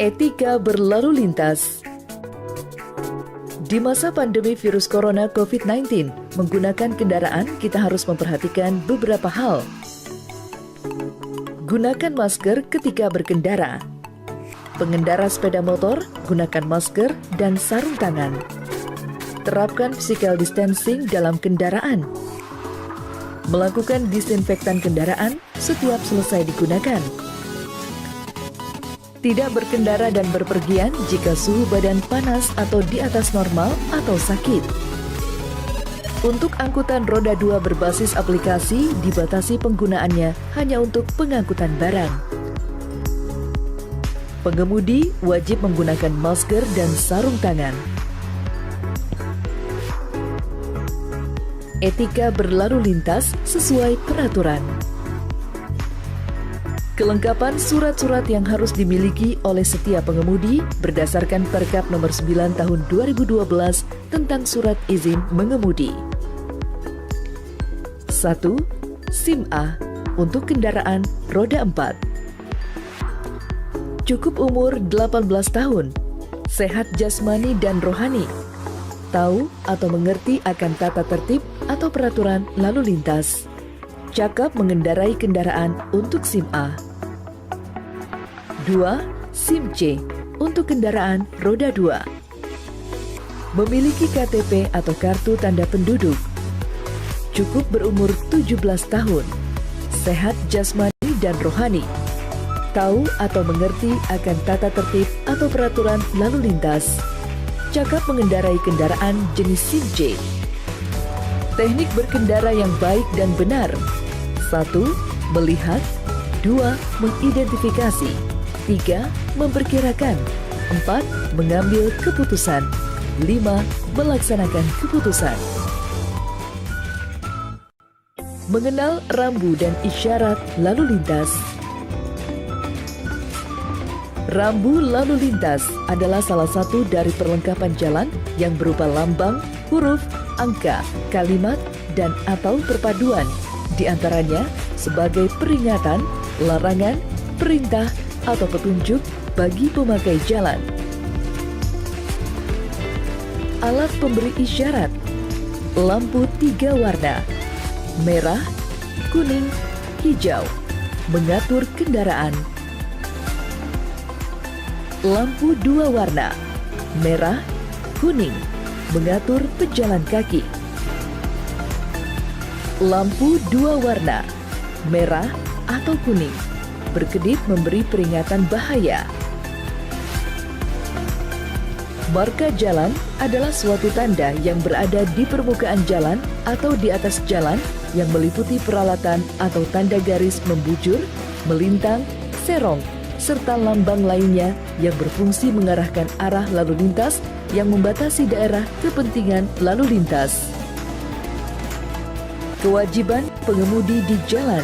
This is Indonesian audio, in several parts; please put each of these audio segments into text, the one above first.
Etika berlalu lintas. Di masa pandemi virus corona COVID-19, menggunakan kendaraan kita harus memperhatikan beberapa hal. Gunakan masker ketika berkendara. Pengendara sepeda motor, gunakan masker dan sarung tangan. Terapkan physical distancing dalam kendaraan. Melakukan disinfektan kendaraan setiap selesai digunakan. Tidak berkendara dan berpergian jika suhu badan panas atau di atas normal atau sakit. Untuk angkutan roda 2 berbasis aplikasi, dibatasi penggunaannya hanya untuk pengangkutan barang. Pengemudi wajib menggunakan masker dan sarung tangan. Etika berlalu lintas sesuai peraturan. Kelengkapan surat-surat yang harus dimiliki oleh setiap pengemudi berdasarkan Perkap Nomor 9 Tahun 2012 tentang Surat Izin Mengemudi. 1. SIM A untuk kendaraan roda 4. Cukup umur 18 tahun, sehat jasmani dan rohani, tahu atau mengerti akan tata tertib atau peraturan lalu lintas, cakap mengendarai kendaraan untuk SIM A. 2. SIM C untuk kendaraan roda 2. Memiliki KTP atau kartu tanda penduduk. Cukup berumur 17 tahun. Sehat jasmani dan rohani. Tahu atau mengerti akan tata tertib atau peraturan lalu lintas. Cakap mengendarai kendaraan jenis SIM C. Teknik berkendara yang baik dan benar. 1. Melihat. 2. Mengidentifikasi. 3. Memperkirakan. 4. Mengambil keputusan. 5. Melaksanakan keputusan. Mengenal rambu dan isyarat lalu lintas. Rambu lalu lintas adalah salah satu dari perlengkapan jalan yang berupa lambang, huruf, angka, kalimat, dan atau perpaduan. Di antaranya sebagai peringatan, larangan, perintah, atau petunjuk bagi pemakai jalan. Alat pemberi isyarat. Lampu 3 warna. Merah, kuning, hijau. Mengatur kendaraan. Lampu 2 warna. Merah, kuning. Mengatur pejalan kaki. Lampu 2 warna. Merah atau kuning. Berkedip memberi peringatan bahaya. Marka jalan adalah suatu tanda yang berada di permukaan jalan atau di atas jalan yang meliputi peralatan atau tanda garis membujur, melintang, serong, serta lambang lainnya yang berfungsi mengarahkan arah lalu lintas yang membatasi daerah kepentingan lalu lintas. Kewajiban pengemudi di jalan.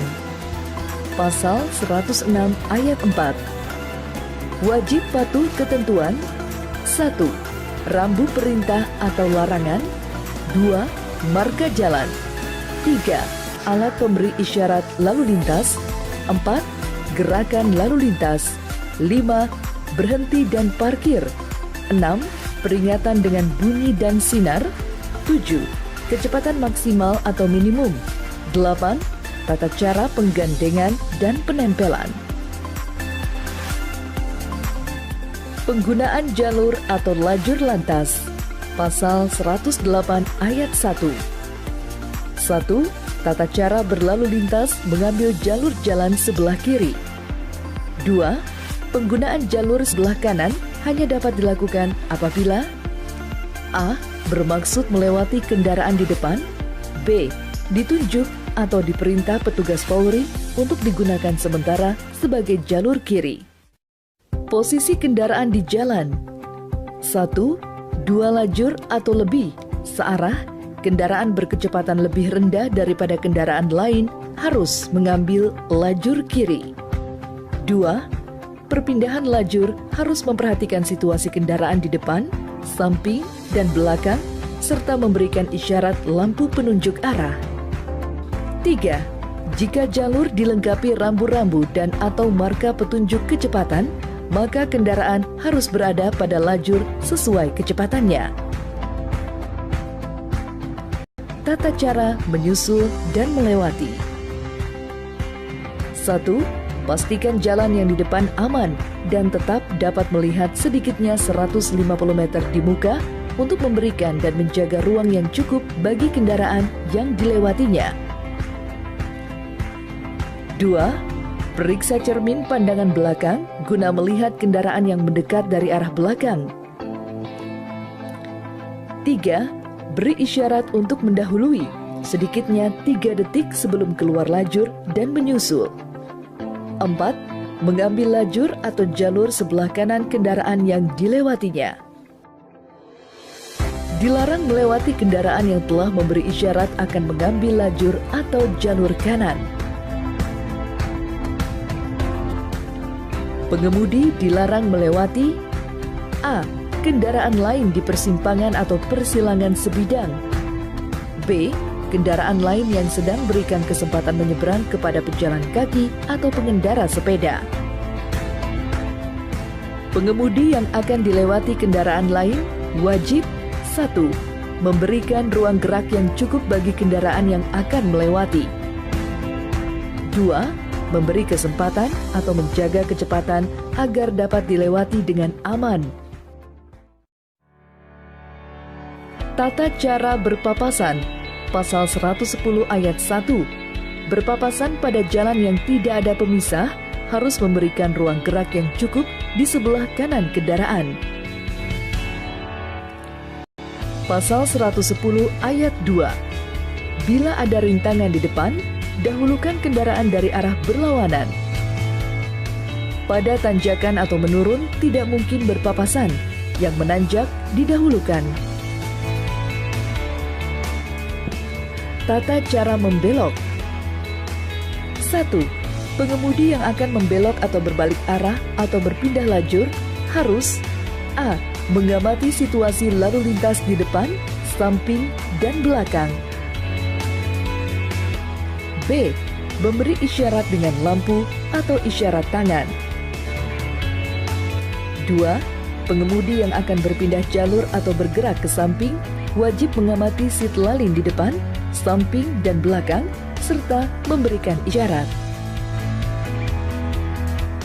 Pasal 106 ayat 4. Wajib patuh ketentuan. 1. Rambu perintah atau larangan. 2. Marka jalan. 3. Alat pemberi isyarat lalu lintas. 4. Gerakan lalu lintas. 5. Berhenti dan parkir. 6. Peringatan dengan bunyi dan sinar. 7. Kecepatan maksimal atau minimum. 8. Tata cara penggandengan dan penempelan. Penggunaan jalur atau lajur lantas. Pasal 108 ayat 1. 1. Tata cara berlalu lintas mengambil jalur jalan sebelah kiri. 2. Penggunaan jalur sebelah kanan hanya dapat dilakukan apabila A. Bermaksud melewati kendaraan di depan. B. Ditunjuk atau diperintah petugas Polri untuk digunakan sementara sebagai jalur kiri. Posisi kendaraan di jalan. 1. 2 lajur atau lebih, searah, kendaraan berkecepatan lebih rendah daripada kendaraan lain harus mengambil lajur kiri. 2. Perpindahan lajur harus memperhatikan situasi kendaraan di depan, samping, dan belakang, serta memberikan isyarat lampu penunjuk arah. 3. Jika jalur dilengkapi rambu-rambu dan atau marka petunjuk kecepatan, maka kendaraan harus berada pada lajur sesuai kecepatannya. Tata cara menyusul dan melewati. 1. Pastikan jalan yang di depan aman dan tetap dapat melihat sedikitnya 150 meter di muka untuk memberikan dan menjaga ruang yang cukup bagi kendaraan yang dilewatinya. 2. Periksa cermin pandangan belakang guna melihat kendaraan yang mendekat dari arah belakang. 3. Beri isyarat untuk mendahului sedikitnya 3 detik sebelum keluar lajur dan menyusul. 4. Mengambil lajur atau jalur sebelah kanan kendaraan yang dilewatinya. Dilarang melewati kendaraan yang telah memberi isyarat akan mengambil lajur atau jalur kanan. Pengemudi dilarang melewati A. Kendaraan lain di persimpangan atau persilangan sebidang. B. Kendaraan lain yang sedang berikan kesempatan menyeberang kepada pejalan kaki atau pengendara sepeda. Pengemudi yang akan dilewati kendaraan lain wajib 1. Memberikan ruang gerak yang cukup bagi kendaraan yang akan melewati. 2. Memberi kesempatan atau menjaga kecepatan agar dapat dilewati dengan aman. Tata cara berpapasan, Pasal 110 ayat 1. Berpapasan pada jalan yang tidak ada pemisah harus memberikan ruang gerak yang cukup di sebelah kanan kendaraan. Pasal 110 ayat 2. Bila ada rintangan di depan, dahulukan kendaraan dari arah berlawanan. Pada tanjakan atau menurun tidak mungkin berpapasan, yang menanjak didahulukan. Tata cara membelok. 1. Pengemudi yang akan membelok atau berbalik arah atau berpindah lajur harus A. Mengamati situasi lalu lintas di depan, samping, dan belakang. B. Memberi isyarat dengan lampu atau isyarat tangan. 2. Pengemudi yang akan berpindah jalur atau bergerak ke samping wajib mengamati seat lalin di depan, samping, dan belakang, serta memberikan isyarat.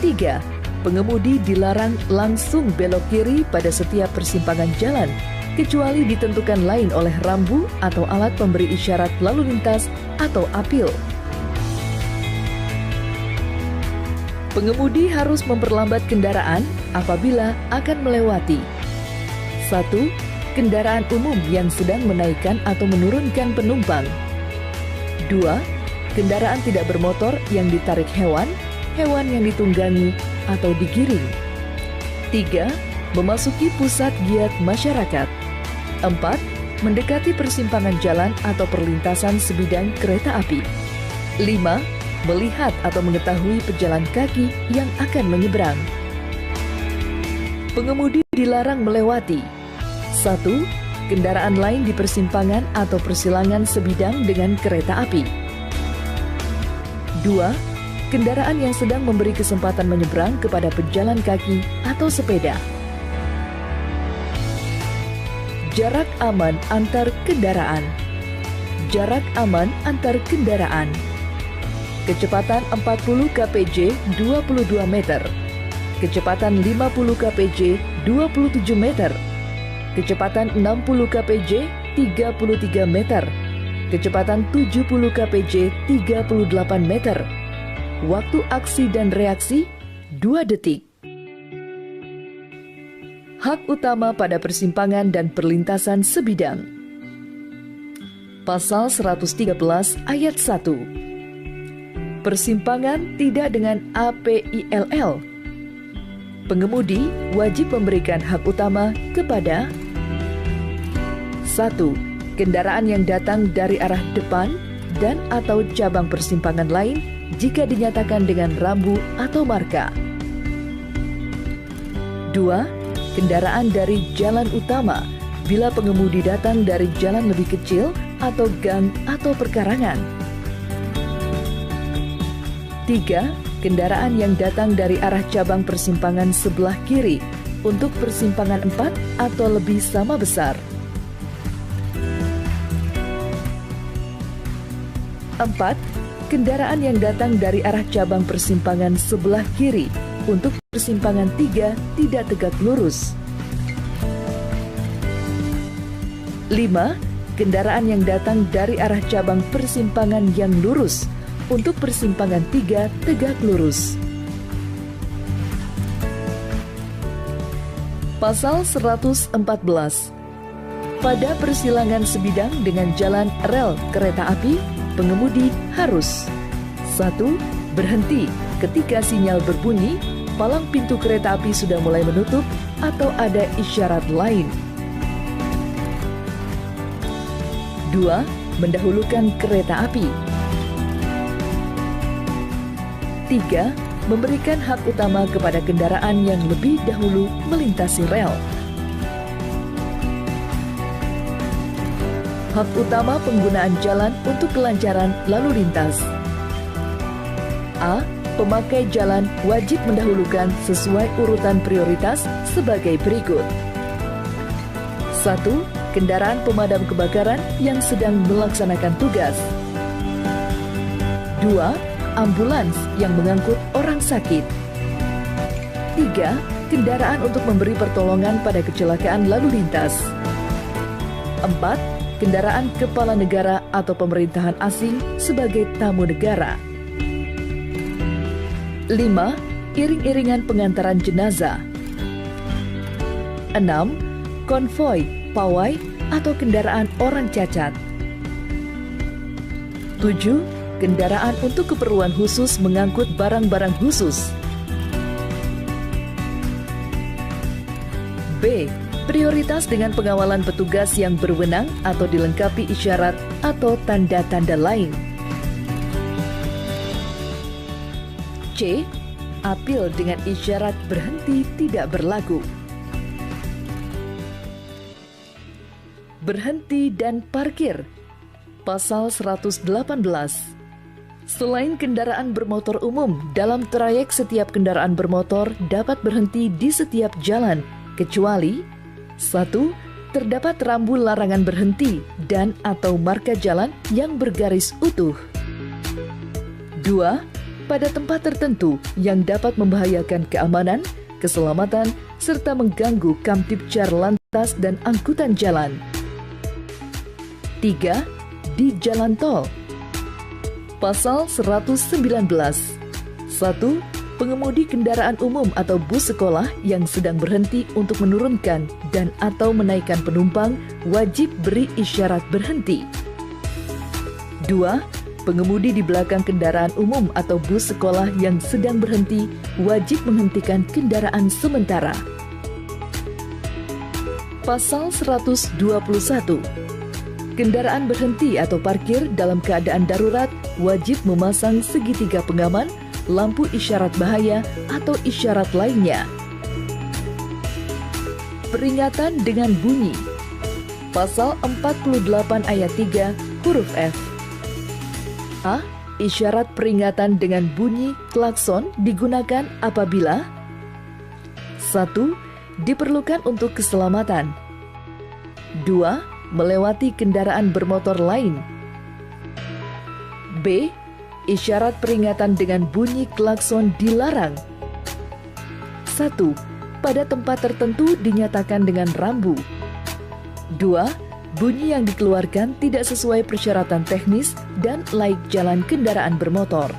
3. Pengemudi dilarang langsung belok kiri pada setiap persimpangan jalan, kecuali ditentukan lain oleh rambu atau alat pemberi isyarat lalu lintas atau apil. Pengemudi harus memperlambat kendaraan apabila akan melewati 1. Kendaraan umum yang sedang menaikkan atau menurunkan penumpang. 2. Kendaraan tidak bermotor yang ditarik hewan, hewan yang ditunggangi atau digiring. 3. Memasuki pusat giat masyarakat. 4. Mendekati persimpangan jalan atau perlintasan sebidang kereta api. 5. Melihat atau mengetahui pejalan kaki yang akan menyeberang. Pengemudi dilarang melewati 1. Kendaraan lain di persimpangan atau persilangan sebidang dengan kereta api. 2. Kendaraan yang sedang memberi kesempatan menyeberang kepada pejalan kaki atau sepeda. Jarak aman antar kendaraan. Jarak aman antar kendaraan. Kecepatan 40 kpj 22 meter. Kecepatan 50 kpj 27 meter. Kecepatan 60 kpj 33 meter. Kecepatan 70 kpj 38 meter. Waktu aksi dan reaksi 2 detik. Hak utama pada persimpangan dan perlintasan sebidang. Pasal 113 ayat 1. Persimpangan tidak dengan APILL. Pengemudi wajib memberikan hak utama kepada 1. Kendaraan yang datang dari arah depan dan atau cabang persimpangan lain jika dinyatakan dengan rambu atau marka. 2. Kendaraan dari jalan utama bila pengemudi datang dari jalan lebih kecil atau gang atau perkarangan. 3. Kendaraan yang datang dari arah cabang persimpangan sebelah kiri untuk persimpangan 4 atau lebih sama besar. 4. Kendaraan yang datang dari arah cabang persimpangan sebelah kiri untuk persimpangan 3 tidak tegak lurus. 5. Kendaraan yang datang dari arah cabang persimpangan yang lurus untuk persimpangan 3 tegak lurus. Pasal 114. Pada persilangan sebidang dengan jalan rel kereta api, pengemudi harus 1. Berhenti ketika sinyal berbunyi, palang pintu kereta api sudah mulai menutup atau ada isyarat lain. 2. Mendahulukan kereta api. 3. Memberikan hak utama kepada kendaraan yang lebih dahulu melintasi rel. Hak utama penggunaan jalan untuk kelancaran lalu lintas. A. Pemakai jalan wajib mendahulukan sesuai urutan prioritas sebagai berikut. 1. Kendaraan pemadam kebakaran yang sedang melaksanakan tugas. 2. Ambulans yang mengangkut orang sakit. 3. Kendaraan untuk memberi pertolongan pada kecelakaan lalu lintas. 4. Kendaraan kepala negara atau pemerintahan asing sebagai tamu negara. 5. Iring-iringan pengantaran jenazah. 6. Konvoi, pawai, atau kendaraan orang cacat. 7. Kendaraan untuk keperluan khusus mengangkut barang-barang khusus. B. Prioritas dengan pengawalan petugas yang berwenang atau dilengkapi isyarat atau tanda-tanda lain. C. Apil dengan isyarat berhenti tidak berlaku. Berhenti dan parkir. Pasal 118. Selain kendaraan bermotor umum, dalam trayek setiap kendaraan bermotor dapat berhenti di setiap jalan, kecuali 1. Terdapat rambu larangan berhenti dan atau marka jalan yang bergaris utuh. 2. Pada tempat tertentu yang dapat membahayakan keamanan, keselamatan, serta mengganggu Kamtibcar Lantas dan Angkutan Jalan. 3. Di jalan tol. Pasal 119. 1. Pengemudi kendaraan umum atau bus sekolah yang sedang berhenti untuk menurunkan dan atau menaikkan penumpang wajib beri isyarat berhenti. 2. Pengemudi di belakang kendaraan umum atau bus sekolah yang sedang berhenti wajib menghentikan kendaraan sementara. Pasal 121. Kendaraan berhenti atau parkir dalam keadaan darurat wajib memasang segitiga pengaman, lampu isyarat bahaya, atau isyarat lainnya. Peringatan dengan bunyi. Pasal 48 ayat 3 huruf F. A. Isyarat peringatan dengan bunyi klakson digunakan apabila 1. Diperlukan untuk keselamatan. 2. Melewati kendaraan bermotor lain. B. Isyarat peringatan dengan bunyi klakson dilarang. 1. Pada tempat tertentu dinyatakan dengan rambu. 2. Bunyi yang dikeluarkan tidak sesuai persyaratan teknis dan laik jalan kendaraan bermotor.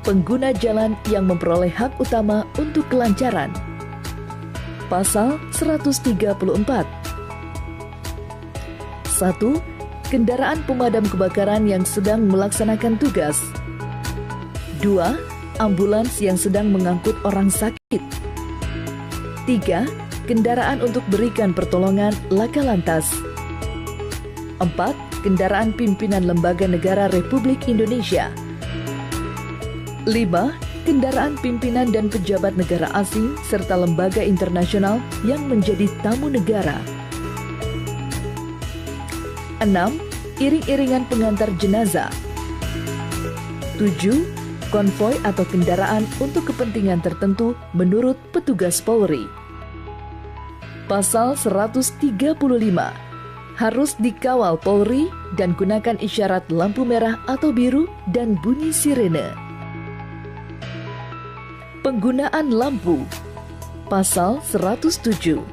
Pengguna jalan yang memperoleh hak utama untuk kelancaran. Pasal 134. 1. Kendaraan pemadam kebakaran yang sedang melaksanakan tugas. 2. Ambulans yang sedang mengangkut orang sakit. 3. Kendaraan untuk berikan pertolongan laka lantas. 4. Kendaraan pimpinan lembaga negara Republik Indonesia. 5. Kendaraan pimpinan dan pejabat negara asing serta lembaga internasional yang menjadi tamu negara. 6. Iring-iringan pengantar jenazah. 7. konvoi atau kendaraan untuk kepentingan tertentu menurut petugas Polri. Pasal 135, harus dikawal Polri dan gunakan isyarat lampu merah atau biru dan bunyi sirene. Penggunaan lampu. Pasal 107.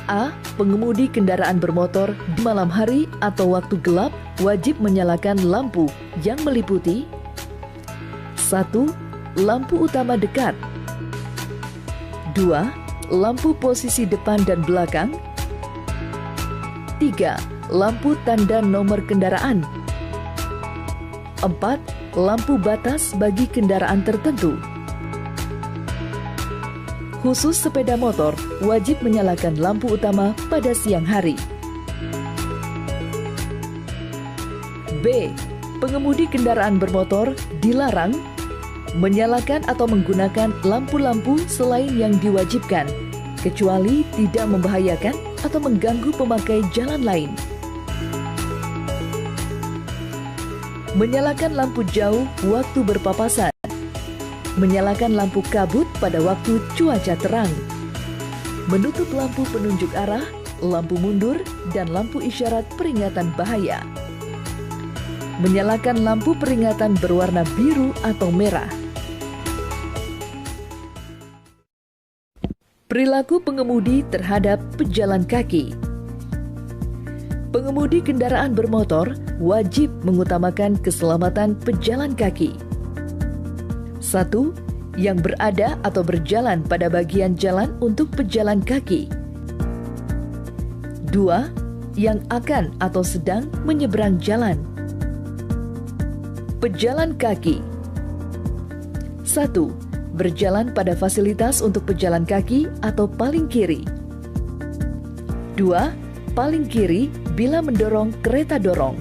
A. Pengemudi kendaraan bermotor di malam hari atau waktu gelap wajib menyalakan lampu yang meliputi 1. Lampu utama dekat 2. Lampu posisi depan dan belakang 3. Lampu tanda nomor kendaraan 4. Lampu batas bagi kendaraan tertentu. Khusus sepeda motor wajib menyalakan lampu utama pada siang hari. B. Pengemudi kendaraan bermotor dilarang menyalakan atau menggunakan lampu-lampu selain yang diwajibkan, kecuali tidak membahayakan atau mengganggu pemakai jalan lain. Menyalakan lampu jauh waktu berpapasan. Menyalakan lampu kabut pada waktu cuaca terang. Menutup lampu penunjuk arah, lampu mundur, dan lampu isyarat peringatan bahaya. Menyalakan lampu peringatan berwarna biru atau merah. Perilaku pengemudi terhadap pejalan kaki. Pengemudi kendaraan bermotor wajib mengutamakan keselamatan pejalan kaki. 1. Yang berada atau berjalan pada bagian jalan untuk pejalan kaki. 2. Yang akan atau sedang menyeberang jalan. Pejalan kaki. 1. Berjalan pada fasilitas untuk pejalan kaki atau paling kiri. 2. Paling kiri bila mendorong kereta dorong.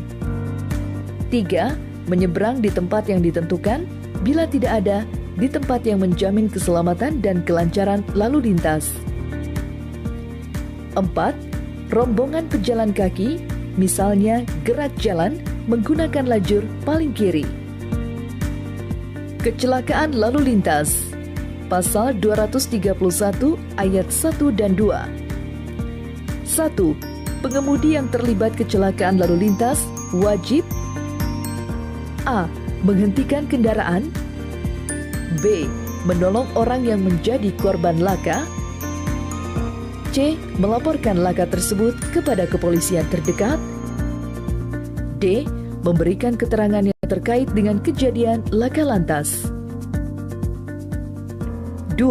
3. Menyeberang di tempat yang ditentukan bila tidak ada di tempat yang menjamin keselamatan dan kelancaran lalu lintas. 4. Rombongan pejalan kaki, misalnya gerak jalan, menggunakan lajur paling kiri. Kecelakaan lalu lintas. Pasal 231 ayat 1 dan 2. 1. Pengemudi yang terlibat kecelakaan lalu lintas wajib A. Menghentikan kendaraan. B. Menolong orang yang menjadi korban laka. C. Melaporkan laka tersebut kepada kepolisian terdekat. D. Memberikan keterangan yang terkait dengan kejadian laka lantas. 2.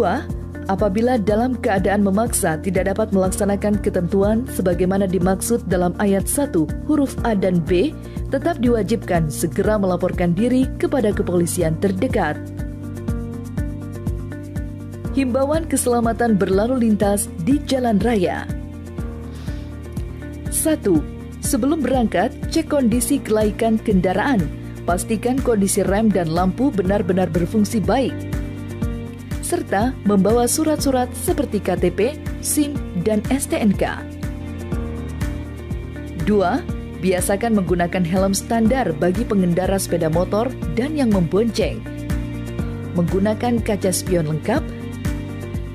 Apabila dalam keadaan memaksa tidak dapat melaksanakan ketentuan sebagaimana dimaksud dalam ayat 1 huruf A dan B, tetap diwajibkan segera melaporkan diri kepada kepolisian terdekat. Himbauan keselamatan berlalu lintas di jalan raya. 1. Sebelum berangkat, cek kondisi kelaikan kendaraan. Pastikan kondisi rem dan lampu benar-benar berfungsi baik. Serta membawa surat-surat seperti KTP, SIM, dan STNK. 2. Biasakan menggunakan helm standar bagi pengendara sepeda motor dan yang membonceng. Menggunakan kaca spion lengkap,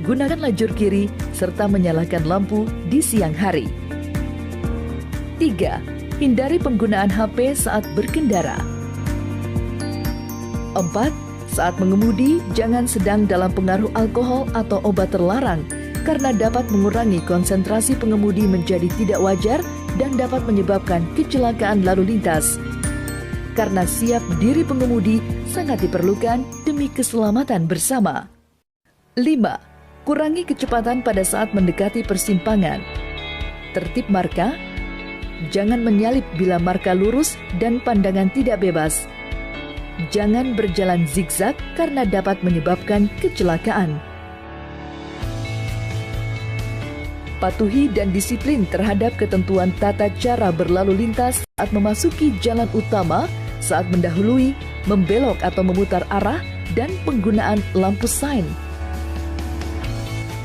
gunakan lajur kiri, serta menyalakan lampu di siang hari. 3. Hindari penggunaan HP saat berkendara. 4. Saat mengemudi, jangan sedang dalam pengaruh alkohol atau obat terlarang, karena dapat mengurangi konsentrasi pengemudi menjadi tidak wajar dan dapat menyebabkan kecelakaan lalu lintas. Karena siap diri pengemudi sangat diperlukan demi keselamatan bersama. 5. Kurangi kecepatan pada saat mendekati persimpangan. Tertib marka. Jangan menyalip bila marka lurus dan pandangan tidak bebas. Jangan berjalan zigzag karena dapat menyebabkan kecelakaan. Patuhi dan disiplin terhadap ketentuan tata cara berlalu lintas saat memasuki jalan utama, saat mendahului, membelok atau memutar arah, dan penggunaan lampu sein.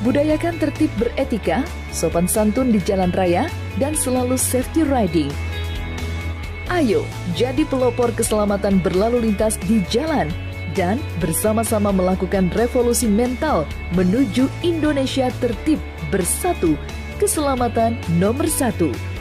Budayakan tertib beretika, sopan santun di jalan raya, dan selalu safety riding. Ayo, jadi pelopor keselamatan berlalu lintas di jalan dan bersama-sama melakukan revolusi mental menuju Indonesia tertib, bersatu, keselamatan nomor 1.